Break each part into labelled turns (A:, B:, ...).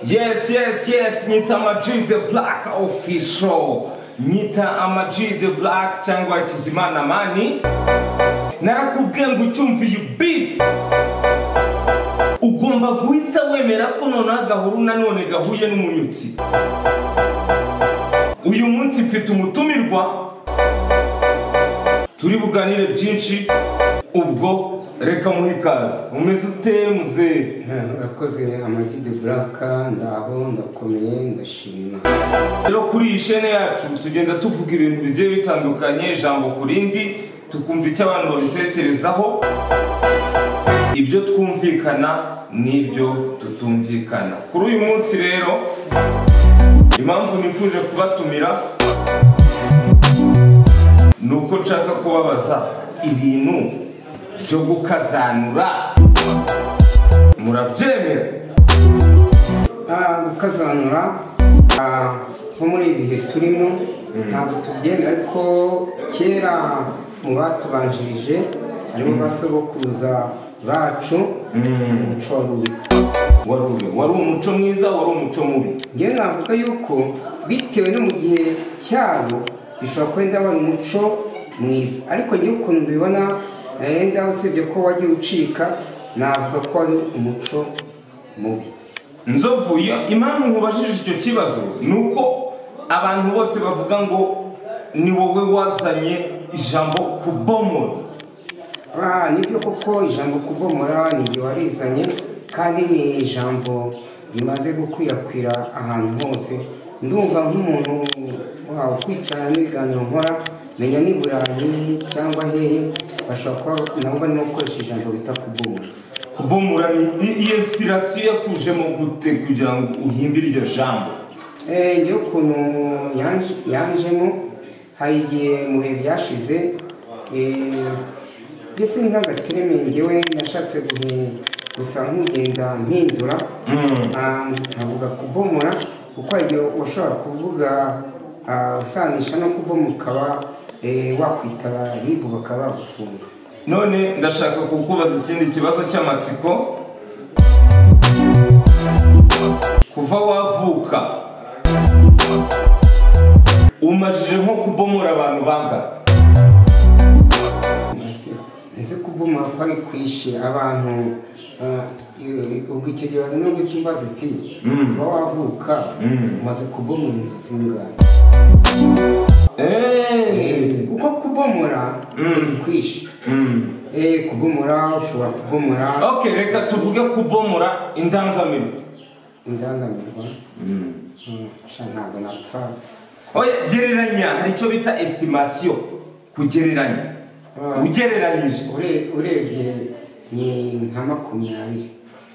A: Yes, Nita Ama-G The Black Official. Nita Ama-G The Black cyangwa Kizimana Mani. Narakubwiye ngo ucyumviye beat ugomba guhita wemera ko none gahuru nanone gahuye n'umunyutsi. Uyu munsi mfite umutumirwa turi buganire byinshi, ubwo reka muhikaze. Umeze ute muze?
B: Urakoze Ama-G The Black, ndaho ndakomeye ndashima.
A: Rero kuri iyi chaîne yacu tugenda tuvuga ibintu bigiye bitandukanye, jambo kurindi tukumva icyo abantu babitekerezaho, ibyo twumvikana n'ibyo tutumvikana. Kuri uyu munsi rero impamvu nifuje kubatumira nuko nshaka kubabaza ibintu byo gukazanura. Murabyemera?
B: Gukazanura nko muri ibihe turimo ntabwo tubyemera, ariko kera mu batubanjirije harimo basogokuruza bacu umuco
A: wari umuco mwiza, wari umuco mubi.
B: ngewe navuga yuko bitewe no mu gihe cyabo bishobora kwenda wari umuco mwiza, ariko ngewe ukuntu mbibona wenda usibye ko wagiye ucika, navuga ko ari umuco mubi.
A: Nzovu, impamvu nkubajije icyo kibazo nuko abantu bose bavuga ngo ni wowe wazanye ijambo kubomora.
B: Nibyo koko ijambo kubomora ni igihe warizanye, kandi ni ijambo rimaze gukwirakwira ahantu hose. Ndumva nk'umuntu ukurikirana n'ibiganiro nkora, menya ni Burayi cyangwa hehe bashobora kuba nabo barimo gukoresha ijambo bita kubomora.
A: Kubomora ni iyi inspiration yakujemo gute kugira ngo uhimbire iryo jambo?
B: Ngewe ukuntu yanjemo, hari igihe mu bihe byashize mbese ni nk'agatereme ngewe nashatse gusa nk'ugenda mpindura, nkavuga kubomora kuko hari igihe ushobora kuvuga usanisha no kuboma ukaba wakwitaba ribu bakaba bagufunga.
A: None ndashaka kukubaza ikindi kibazo cy'amatsiko. Kuva wavuka umajije nko kubomora abantu banga?
B: Nzi kubomora ko ari kwishe abantu, ubwo icyo gihe no gutumbaza iti kuva wavuka umaze kubomora inzu zingana. Kuko kubomora ni kwishe. Kubomora ushobora kubomora.
A: Okay, reka tuvuge kubomora indangamirwa.
B: Indangamirwa ntabwo napfa.
A: Oya, gereranya, hari icyo bita estimation, kugereranya. Ugereranyije
B: urebye ni nka 20,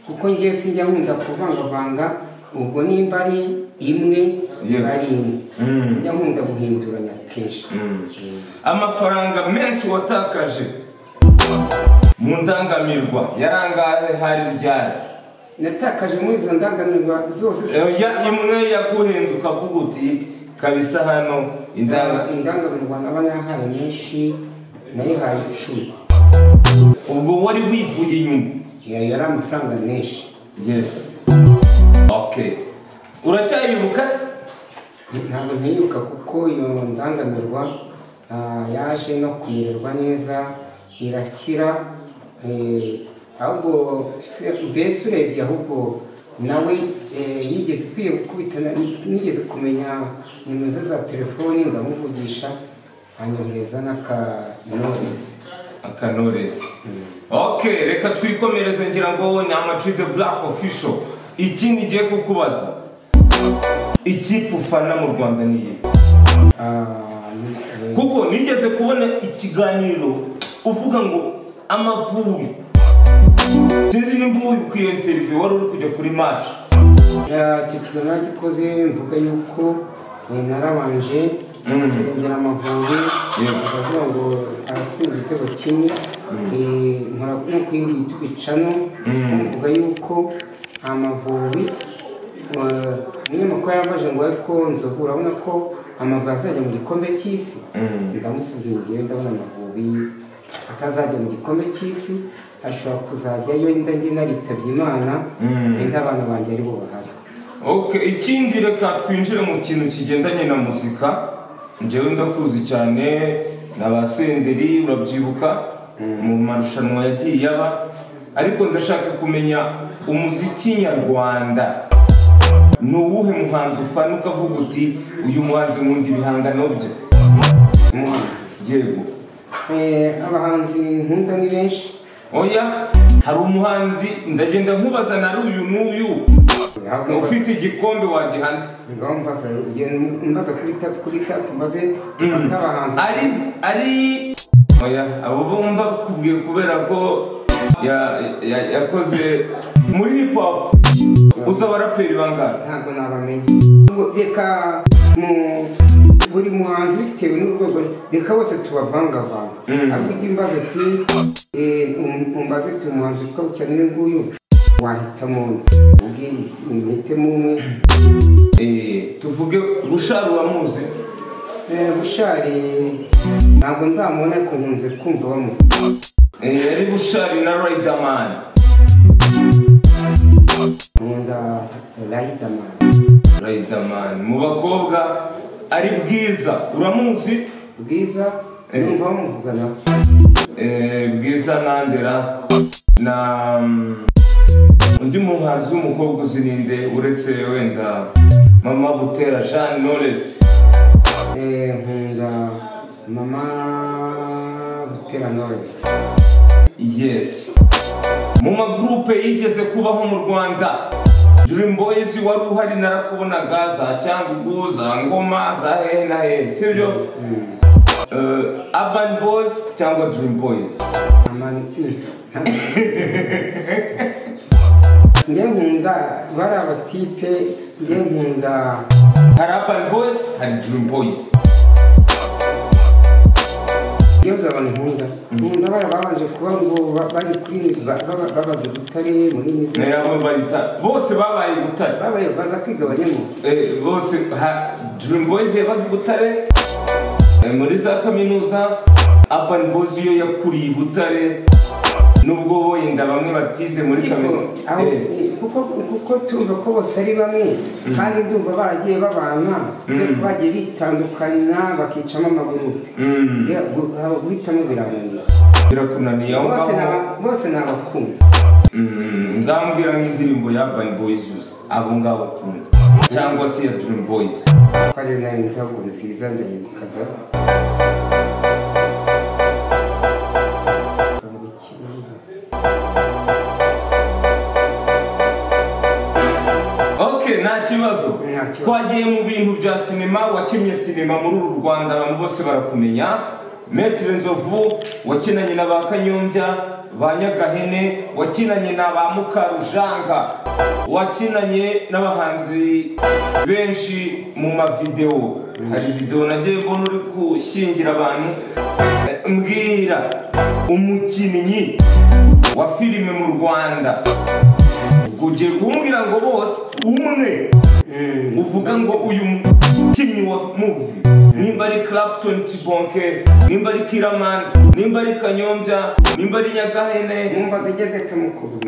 B: kuko ngewe sinjya nkunda kuvangavanga, ubwo nimba ari imwe ari imwe, sinjya nkunda guhinduranya kenshi.
A: Amafaranga menshi watakaje mu ndangamirwa yarangahe, hari ryari?
B: Natakaje muri izo ndangamirwa zose.
A: Imwe yaguhenze ukavuga uti kabisa hano
B: indangamirwa naba nahaye menshi, nayihaye 10.
A: Ubwo wari wivuye inyuma?
B: Yari amafaranga menshi.
A: Yes. Okay. Uracyayibuka se?
B: Ntabwo ntiyibuka kuko iyo ndangamirwa yaje no kumererwa neza, irakira. Ahubwo mbese urebye ahubwo nawe yigeze twiye gukubitana, nigeze kumenya nimero ze za telefoni, ndamuvugisha anyohereza
A: n'akanoresi. Okay, reka twikomereze, ngira ngo ni Ama-G The Black Official. Iki nigiye kukubaza, ikipe ufana mu Rwanda ni iyihe? Kuko nigeze kubona ikiganiro uvuga ngo Amavubi, sinzi nimba uyu interview wari uri kujya kuri match.
B: Icyo kiganiro gikoze mvuga yuko narabanje nsengera Amavubi, bakavuga ngo aratsinda igitego kimwe, nkora no ku yindi YouTube channel mvuga yuko Amavubi, umunyamakuru yambaje ngo ariko Nzovu urabona ko Amavubi azajya mu gikombe cy'isi? Ndamusubiza ngiye ndabona Amavubi atazajya mu gikombe cy'isi, ashobora kuzajyayo inda nge naritabye Imana, wenda abana banjye ari bo bahari.
A: Okay, ikindi reka twinjire mu kintu kigendanye na muzika. Njyewe ndakuzi cyane n'abasenderi urabyibuka mu marushanwa yagiye yaba, ariko ndashaka kumenya umuziki nyarwanda ni uwuhe muhanzi ufana ukavuga uti uyu muhanzi nkunda ibihangano bye?
B: Umuhanzi
A: yego,
B: abahanzi nkunda ni benshi.
A: oya, hari umuhanzi ndagenda nkubaza na uyu n'uyu ufite igikombe wagihande
B: ngaho mbaza kuri tap maze mfata abahanzi
A: ari oya, abo bomba kubwiye kubera ko yakoze muri hip hop. Uza abaraperi bangahe?
B: Ntabwo nabamenye. Reka buri muhanzi bitewe n'urwego, reka bose tubavangavanga. Ariko ujya imbaza ati umbaze ati umuhanzi witwa Bucyana nguyu wahitamo ubwiriza impitemo umwe.
A: Tuvuge Bushari uramuzi?
B: Bushari ntabwo ndamubona ariko nkunze kumva bamuvuga.
A: Ari Bushari na Riderman.
B: Nkunda Riderman.
A: Mu bakobwa ari Bwiza, uramuzi?
B: Bwiza numva bamuvugana.
A: Bwiza nandera na undi muhanzi w'umukobwa uzi ninde uretse wenda Mama Butera Jean Knowless?
B: Nkunda Mama Butera Knowless.
A: Yes. Mu magroupe yigeze kubaho mu Rwanda, Dream Boys wari uhari narakubonaga, za Cyangugu, za Ngoma, za Hena He, sibyo? Urban Boys cyangwa Dream Boys?
B: Njye nkunda bari abatipe, njye nkunda
A: hari Urban Boys, hari Dream Boys.
B: Yoza abantu nkunda bari babanje kuba ngo bari kuri babaga Butare muri niba
A: nabo barita bose babaye Butare,
B: babaye baza kwigabanyamo.
A: Bose Dream Boys yabaga Butare muri za kaminuza. Urban Boys yo yakuriye Butare nubwo wenda bamwe batize muri kaminuza,
B: kuko tumva ko bose ari bamwe kandi ndumva baragiye babana bagiye bitandukana bakicamo amaguru. Guhitamo birananiye,
A: birakunaniye aho
B: bose ni abakunzi.
A: ngambwira nk'indirimbo ya Urban Boys abo ngabo ukunda cyangwa se ya Dream Boys.
B: Kandi nari nzabwo nziza ndayibukaga.
A: Okay, nta kibazo. Twagiye mu bintu bya sinema, wakinnye sinema muri uru Rwanda abantu bose barakumenya. Maître Nzovu wakinanye na ba Kanyombya, ba Nyagahene, wakinanye na ba Mukarujanga, wakinanye n'abahanzi benshi mu mavideo. Hari video nagiye mbona uri kushingira abantu. Mbwira umukinnyi wa filime mu Rwanda ugiye kumbwira ngo bose umwe uvuga ngo uyu mukinnyi wa movie, nimba ari Clapton Chibonke, nimba ari Kiraman, nimba ari Kanyombya, nimba ari Nyagahene,
B: numva zigeze tumukuru.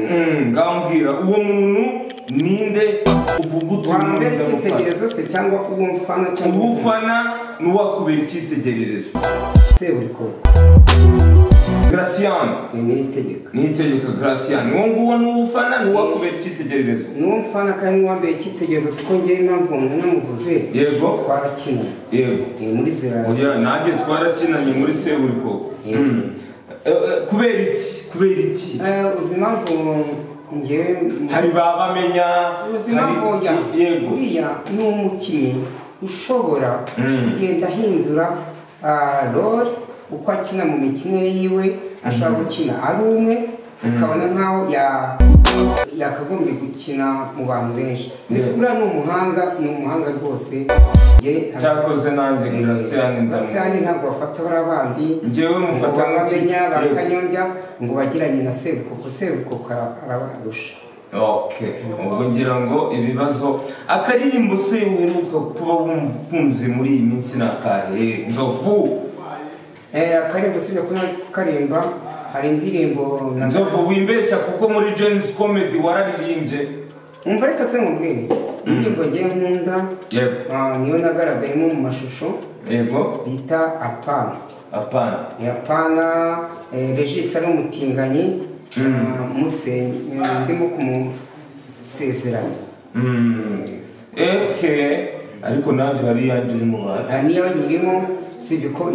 A: ngambwira uwo muntu ninde uvuga uti
B: wambere icyitegererezo se cyangwa uwo mfana cyangwa
A: ubufana n'uwakubera icyitegererezo?
B: Seburikoko
A: Gracian nitegeka Gracian, uwo nguwo n'ubufana n'uwakubera icyitegererezo?
B: n'uwo mfana kandi n'uwambere icyitegererezo kuko ngewe impamvu namuvuze.
A: Yego,
B: twarakina.
A: Yego,
B: muri zira.
A: Oya, nanjye twarakinanye muri Seburikoko. Kubera iki?
B: Uzi impamvu ngewe
A: hari babamenya.
B: Uzi impamvu
A: yego,
B: uriya ni umukinnyi ushobora kugenda ahindura role uko akina mu mikino yiwe. Ashobora gukina ari umwe ukabona nkaho yakagombye gukina mu bantu benshi. Mbese uriya ni umuhanga rwose.
A: cyakoze nanjye Gracian
B: ndamenya ntabwo bafata barabandi
A: njyewe mufata
B: nk'abamenya ba Kanyombya ngo bagiranye na Seburikoko arabarusha.
A: Okay, ubwo ngira ngo ibibazo akaririmbo se uheruka kuba wumva muri iyi minsi nakahe Nzovu?
B: Akaririmbo sibyo kunazi kukarimba. Hari indirimbo
A: Nzovu wimbeshya kuko muri James Comedy wararirimbye.
B: umva reka se nkubwire indirimbo ngiye nkunda niyo nagaragayemo mu mashusho bita Apana Regis ari umutinganyi ndimo kumusezeranya
A: ariko nanjye hari yanjye iri mu bantu
B: niyo nyirimo sibyo ko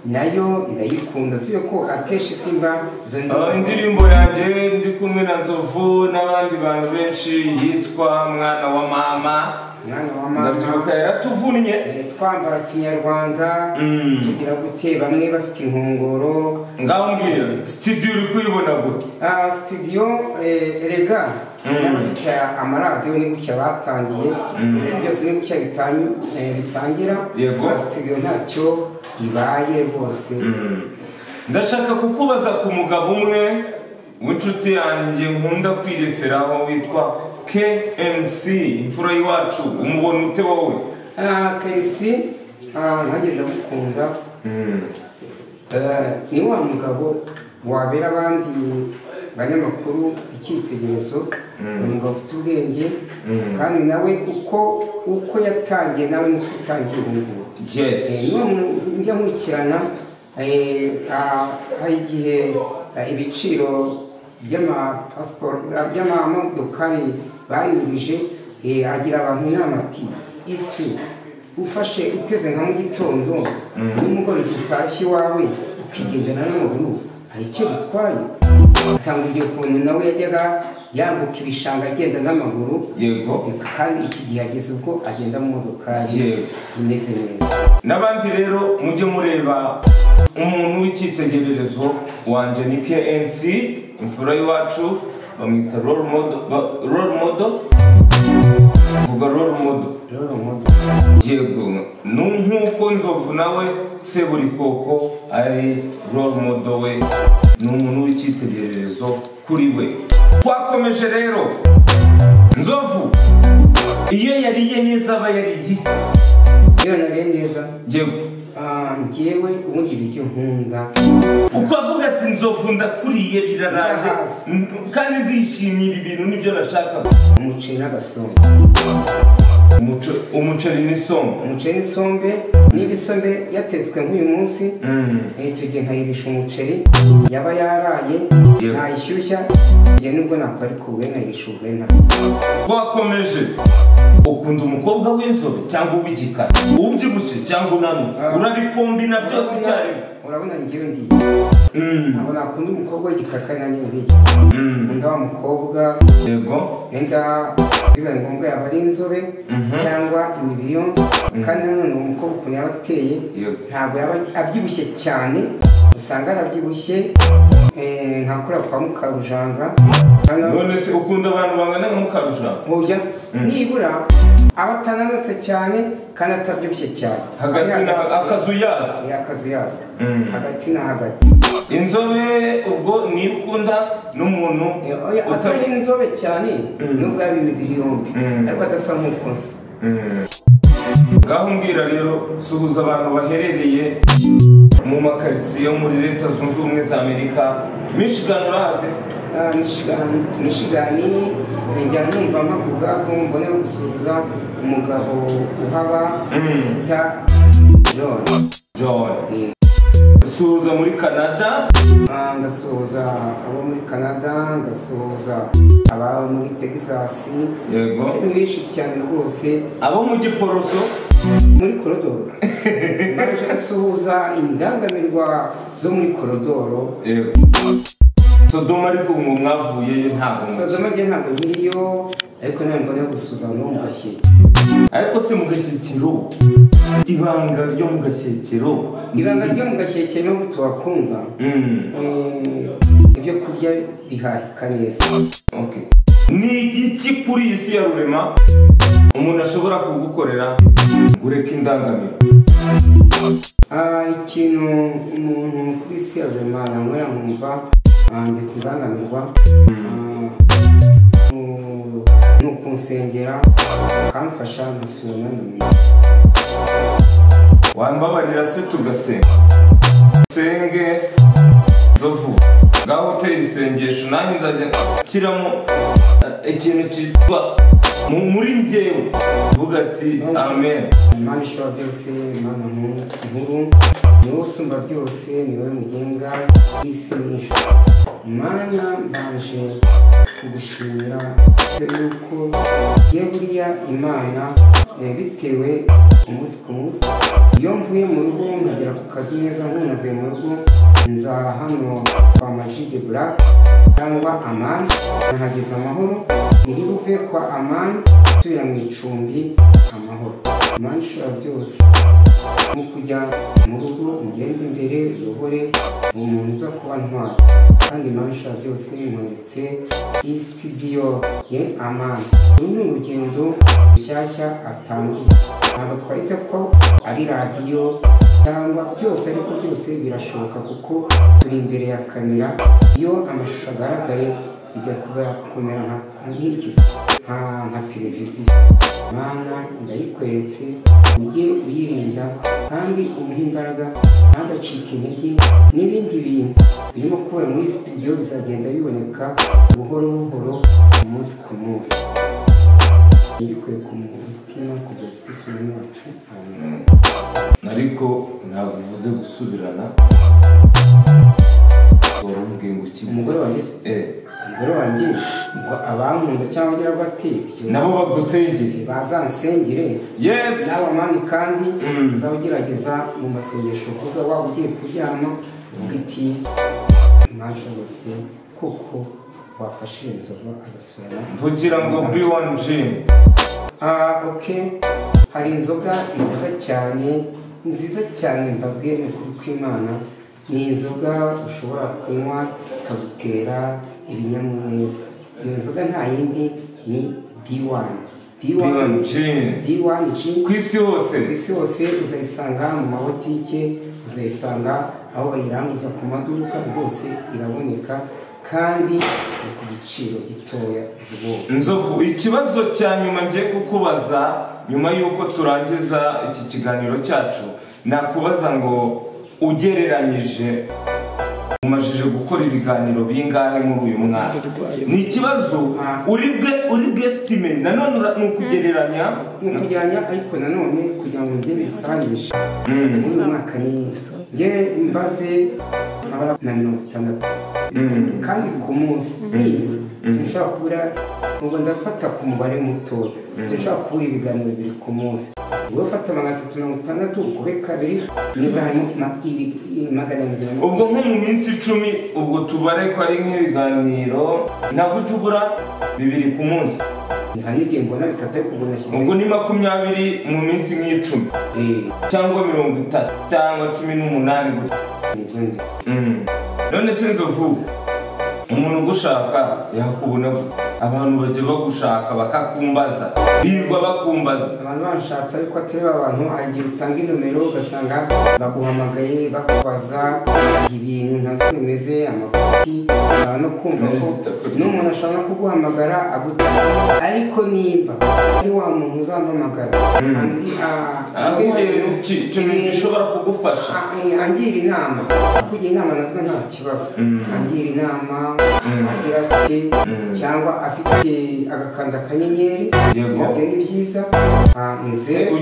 B: nayo ndayikunda sibyo ko akenshi simba
A: indirimbo yanjye ndi kumwe na Nzovu n'abandi bantu benshi yitwa Mwana wa Mama ndabyibuka yaratuvunnye
B: twambara kinyarwanda tugira gute bamwe bafite inkongoro
A: ngaho mbwira studio uri kuyibona gute
B: studio erega n'abafite amaradiyo ni gutya batangiye byose ni gutya bitangira studio ntacyo ibaye rwose
A: ndashaka kukubaza ku mugabo umwe w'inshuti yanjye nkunda kwireferaho witwa KMC imfura y'iwacu umubona ute wowe
B: KMC nanjye ndamukunda ni wa mugabo wabera abandi banyamakuru icyitegererezo ni umugabo ufite ubwenge kandi nawe uko yatangiye nawe niko utangiye ubu ngubu njya nkurikirana hari igihe ibiciro by'amamodokari bayurije agira abantu inama ati ese ufashe uteze nka mu gitondo nimugoroba utashye iwawe ukigendana n'amaguru hari icyo bitwaye atanga urugero ukuntu nawe yajyaga yambuka ibishanga agenda n'amaguru kandi iki gihe ageze ubwo agenda mu modokari imeze neza
A: n'abandi rero mujye mureba umuntu w'icyitegererezo wanje ni KMC imfura y'iwacu bamwita role model yego nk'uko Nzovu nawe Seburikoko ari role model we ni umuntu w'icyitegererezo kuri we twakomeje rero Nzovu iyo yariye neza aba yariye
B: iyo nariye neza
A: yego
B: njyewe ubundi ibiryo nkunda
A: ukavuga ati Nzovu ndakuriye biraraje kandi ndishimiye ibi bintu nibyo nashakaga
B: umuceri n'agasombe
A: umuceri
B: n'isombe niba isombe yatetswe nk'uyu munsi icyo gihe nkayirisha umuceri yaba yaraye ntayishyushya igihe nubwo nakora ariko ubwe nkayirisha ubwena
A: wakomeje ukunda umukobwa w'inzobe cyangwa uw'igikara ubyibushye cyangwa unanutse urabikombina byose icyarimwe
B: urabona njyewe ndiye ntabwo nakunda umukobwa w'igikara nanjye ndiye nkunda wa mukobwa wenda bibaye ngombwa yaba ari inzobe cyangwa imibiri yombi kandi nanone uwo mukobwa ukuntu yaba ateye ntabwo yaba abyibushye cyane usanga arabyibushye nka kuriya kwa Mukarujanga
A: none se ukunda abantu bangana nka Mukarujanga
B: oya nibura aba atananutse cyane kandi atabyibushye cyane
A: hagati akazuyaza
B: hagati na hagati
A: inzobe ubwo niyo ukunda n'umuntu
B: atari inzobe cyane nubwo yaba imibiri yombi ariko adasa nk'uko nsa
A: ngaho mbwira rero suhuza abantu baherereye mu makaritsiye yo muri Leta Zunze Ubumwe za Amerika Michigan urahazi
B: Michigan njya numva mpavuga ko mbone gusuhuza umugabo uhaba bita John
A: suhuza muri Canada
B: ndasuhuza abo muri Canada ndasuhuza aba muri Texas
A: yego
B: ni benshi cyane rwose
A: abo mu Giporoso
B: muri korodoro baje gusuhuza indangamirwa zo muri korodoro
A: yego Sodoma ariko mwavuyeyo ntabwo
B: Sodoma je ntabwo nkiriyo ariko nawe mbona gusuhuza no mu Gashyekero
A: ariko se mu Gashyekero ibanga ryo mu Gashyekero
B: n'ubu tuwakunda ibyo kurya bihahika neza
A: ni iki kuri iyi si ya rurema umuntu ashobora kugukorera ureka indangamiro
B: ikintu umuntu kuri isi ya rurema yanywera nkumva ndetse indangamirwa ni ukunsengera akamfasha nkasubira nanone
A: wambabarira se tugasenga senge Nzovu ngaho utera isengesho nanjye nzajya nshyiramo ikintu cyitwa muri njyewe uvuga ati amen.
B: Imana ishobora byose, Imana nkuru, niwe usumba byose, niwe mugenga w'isi n'ijuru. Mana mbanje kugushimira yuko ye buriya Imana bitewe umunsi ku munsi iyo mvuye mu rugo nkagera ku kazi neza, nk'unavuye mu rugo nza hano kwa Majid Black cyangwa Amani nkahageza amahoro, ndi buve kwa Amani nsubira mu icumbi amahoro. Imana ishobora byose mu kujya mu rugo ugende imbere uyobore umuntu uza kuba ntwara, kandi Imana ishobora byose imweretse iyi studio ye Amani. Uru ni urugendo rushyashya atangiye, ntabwo twahita ko ari radiyo cyangwa byose, ariko byose birashoboka kuko turi imbere ya kamera. Iyo amashusho agaragaye bijya kumera nk'ikizi nka televiziyo. Mana ndayikweretse, ujye uyirinda kandi umuhe imbaraga, ntagacike intege. N'ibindi bintu birimo kubera muri studio bizagenda biboneka buhoro buhoro umunsi ku munsi. Mbikuye ku mutima kugeza isoni wacu. Amen.
A: Ariko ntabwo uvuze gusubirana.
B: Umugore wanjye ngo abankunda cyangwa agira bati
A: nabo bagusengere,
B: bazansengere.
A: Yes.
B: N'abamani kandi uzagerageza mu masengesho kuvuga waba ugiye kuryama uvuga iti Imana bose kuko wafashije inzovu agasubirana.
A: Vugira ngo B1G.
B: Okay. Hari inzoga nziza cyane mbabwiye n'ukuri kw'Imana. Ni inzoga ushobora kunywa ikagutera ibinyamuneza. Iyo nzoga nta yindi ni B1G.
A: Ku isi hose
B: uzayisanga mu mabotike, uzayisanga aho bayiranguza ku maduka, rwose iraboneka kandi ni ku giciro gitoya rwose.
A: Nzovu, ikibazo cya nyuma ngiye kukubaza nyuma y'uko turangiza iki kiganiro cyacu, nakubaza ngo ugereranyije umajije gukora ibiganiro bingahe muri uyu mwaka? Ni ikibazo uri bwestimate nanone nukugereranya
B: ariko nanone kugira ngo njye bisanishe muri uyu mwaka ni njye mbaze na 60 kandi ku munsi sinshobora kubura, ubwo ndafata ku mubare muto, sinshobora kubura ibiganiro biri ku munsi. Wowe ufata 360 kube kabiri niba harimo 200.
A: Ubwo nko mu minsi 10 ubwo tubare ko ari nk'ibiganiro ntabwo ujubura 2 ku munsi.
B: Hari igihe mbona 3 ariko ubwo nashyize
A: ubwo ni 20 mu minsi nk'icumi cyangwa 30 cyangwa 18 gutya. None sinzovu umuntu ugushaka yakubona abantu bajya bagushaka bakakumbaza, birirwa bakumbaza.
B: Abantu banshatse ariko atari abantu agiye utanga inomero ugasanga baguhamagaye bakubaza ibintu ntazi bimeze amafuti, no kumva ko n'umuntu ashobora kuguhamagara agutanga, ariko nimba ari wa muntu uzampamagara
A: aguhereza ikintu gishobora kugufasha,
B: angira inama, kugira inama nabwo nta kibazo, angira inama agira ati cyangwa afite agakanda akanyenyeri, nabyo ni byiza. Ni
A: 07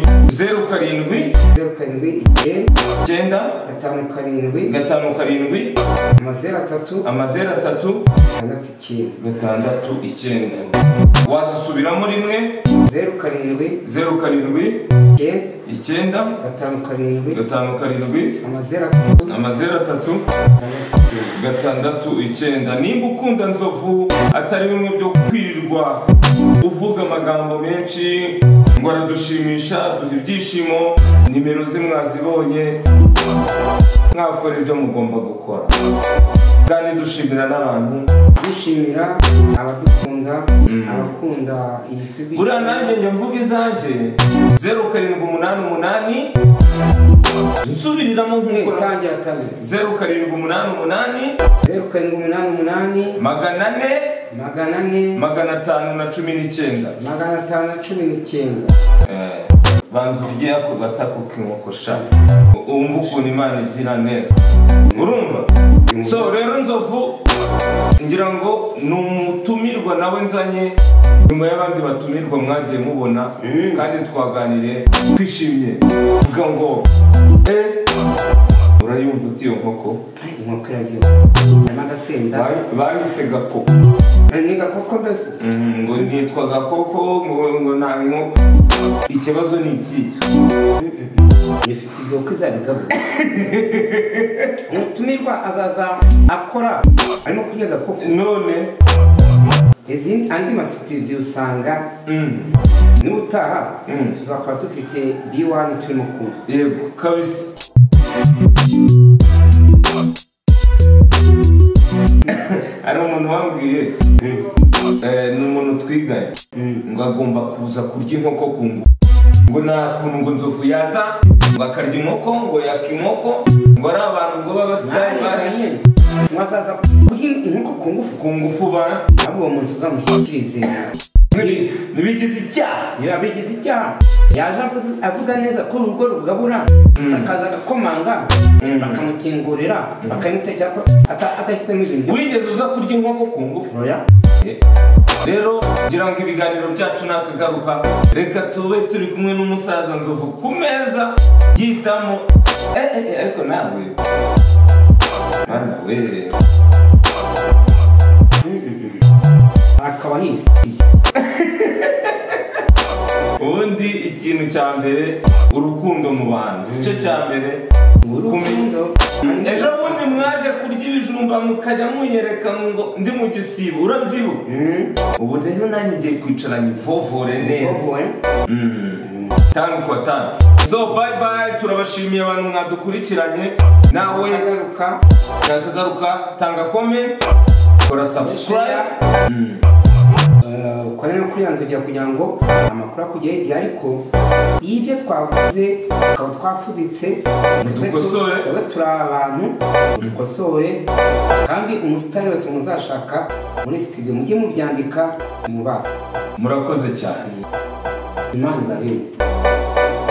B: 9
A: wazisubiramo rimwe
B: 07
A: 9 nimba ukunda Nzovu atari bimwe byo kwirirwa uvuga amagambo menshi ngo aradushimisha duha ibyishimo, nimero ze mwazibonye, mwakora ibyo mugomba gukora kandi dushimira n'abantu,
B: dushimira abadukunda, abakunda YouTube.
A: buriya nanjye njya mvuga izanjye 0788 nsubiriramo nk'uko
B: tangira
A: 0788
B: 519
A: banza urye ako gatako k'inkoko sha umva ukuntu Imana igira neza, urumva? so rero Nzovu ngira ngo ni umutumirwa nawe nzanye nyuma y'abandi batumirwa mwagiye mubona kandi twaganiriye twishimye vuga ngo urayumva utiyo nkoko
B: inkoko iraryo n'agasenda
A: bahise gakoko
B: ni gakoko mbese
A: ngo nitwa gakoko ngo nta nkoko ikibazo ni iki
B: studio ko izabigabura umutumirwa azaza akora arimo kurya gakoko
A: none
B: izindi andi masitudiyo usanga n'ubutaha tuzakora dufite B1 turimo kumwe
A: yego kabisa ari umuntu wambwiye ni umuntu twiganye ngo agomba kuza kurya inkoko ku ngo nta kuntu ngo Nzovu yaza ngo akarya inkoko ngo yaka inkoko ngo ari abantu ngo b'abasitari baje
B: mwazaza kurya inkoko ku ngufu
A: bana
B: abo uwo muntu uzamushyikirize
A: nibigize icyaha
B: yabigize icyaha yaje avuga neza ko urugo rugabura akaza agakomanga bakamukingurira bakamutekera ko atashyizemo ibintu
A: wigeze uza kurya inkoko ku ngufu rero ngira ngo ibiganiro byacu nakagaruka reka tube turi kumwe n'umusaza Nzovu ku meza yitamo ariko nawe mana we
B: akaba nisi
A: ubundi ikintu cya mbere urukundo mu bantu icyo cya mbere
B: urukundo
A: ejo bundi mwaje kurya ibijumba mukajya munyereka ngo ndi mu gisibo urabyibuka ubu rero nanjye ngiye kwicaranye ivovore neza tanu kwa tanu so bye bye turabashimiye abantu mwadukurikiranye nawe nakagaruka tanga comment kora subscribe
B: ukora no kuri yanzu kugira ngo amakuru akugere igihe ariko ibyo twavuze tukaba twafuditse tube turi abantu dukosore kandi umusitari wese muzashaka muri studio mujye mubyandika mubaza
A: murakoze cyane
B: Imana ibarinde